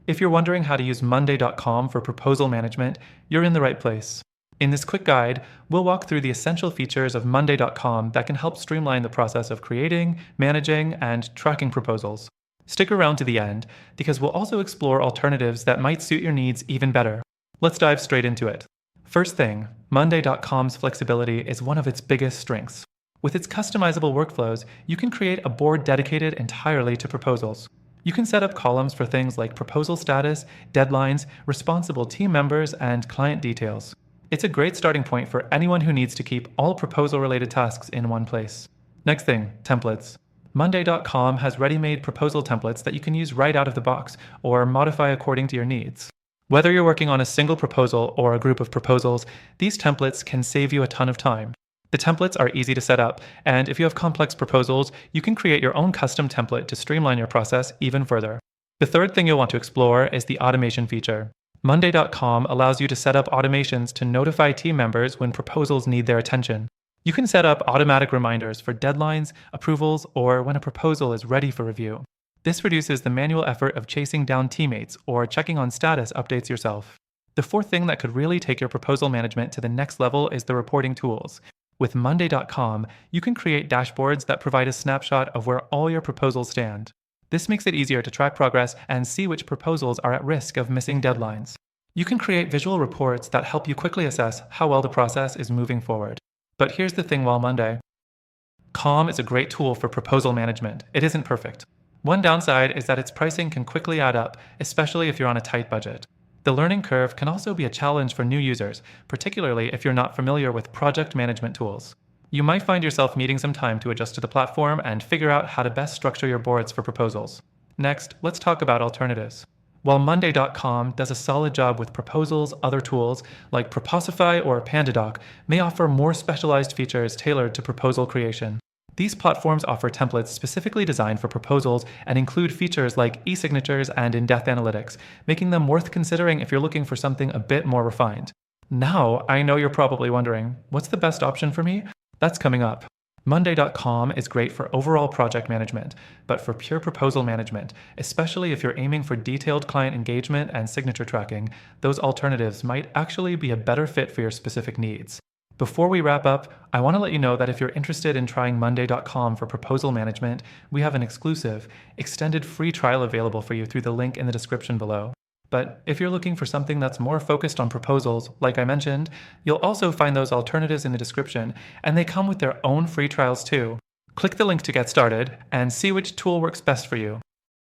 If you're wondering how to use Monday.com for proposal management, you're in the right place. In this quick guide, we'll walk through the essential features of Monday.com that can help streamline the process of creating, managing, and tracking proposals. Stick around to the end, because we'll also explore alternatives that might suit your needs even better. Let's dive straight into it. First thing, Monday.com's flexibility is one of its biggest strengths. With its customizable workflows, you can create a board dedicated entirely to proposals. You can set up columns for things like proposal status, deadlines, responsible team members, and client details. It's a great starting point for anyone who needs to keep all proposal-related tasks in one place. Next thing, templates. Monday.com has ready-made proposal templates that you can use right out of the box or modify according to your needs. Whether you're working on a single proposal or a group of proposals, these templates can save you a ton of time. The templates are easy to set up, and if you have complex proposals, you can create your own custom template to streamline your process even further. The third thing you'll want to explore is the automation feature. Monday.com allows you to set up automations to notify team members when proposals need their attention. You can set up automatic reminders for deadlines, approvals, or when a proposal is ready for review. This reduces the manual effort of chasing down teammates or checking on status updates yourself. The fourth thing that could really take your proposal management to the next level is the reporting tools. With Monday.com, you can create dashboards that provide a snapshot of where all your proposals stand. This makes it easier to track progress and see which proposals are at risk of missing deadlines. You can create visual reports that help you quickly assess how well the process is moving forward. But here's the thing while Monday. Calm is a great tool for proposal management. It isn't perfect. One downside is that its pricing can quickly add up, especially if you're on a tight budget. The learning curve can also be a challenge for new users, particularly if you're not familiar with project management tools. You might find yourself needing some time to adjust to the platform and figure out how to best structure your boards for proposals. Next, let's talk about alternatives. While Monday.com does a solid job with proposals, other tools like Proposify or PandaDoc may offer more specialized features tailored to proposal creation. These platforms offer templates specifically designed for proposals and include features like e-signatures and in-depth analytics, making them worth considering if you're looking for something a bit more refined. Now, I know you're probably wondering, what's the best option for me? That's coming up. Monday.com is great for overall project management, but for pure proposal management, especially if you're aiming for detailed client engagement and signature tracking, those alternatives might actually be a better fit for your specific needs. Before we wrap up, I want to let you know that if you're interested in trying Monday.com for proposal management, we have an exclusive, extended free trial available for you through the link in the description below. But if you're looking for something that's more focused on proposals, like I mentioned, you'll also find those alternatives in the description, and they come with their own free trials too. Click the link to get started and see which tool works best for you.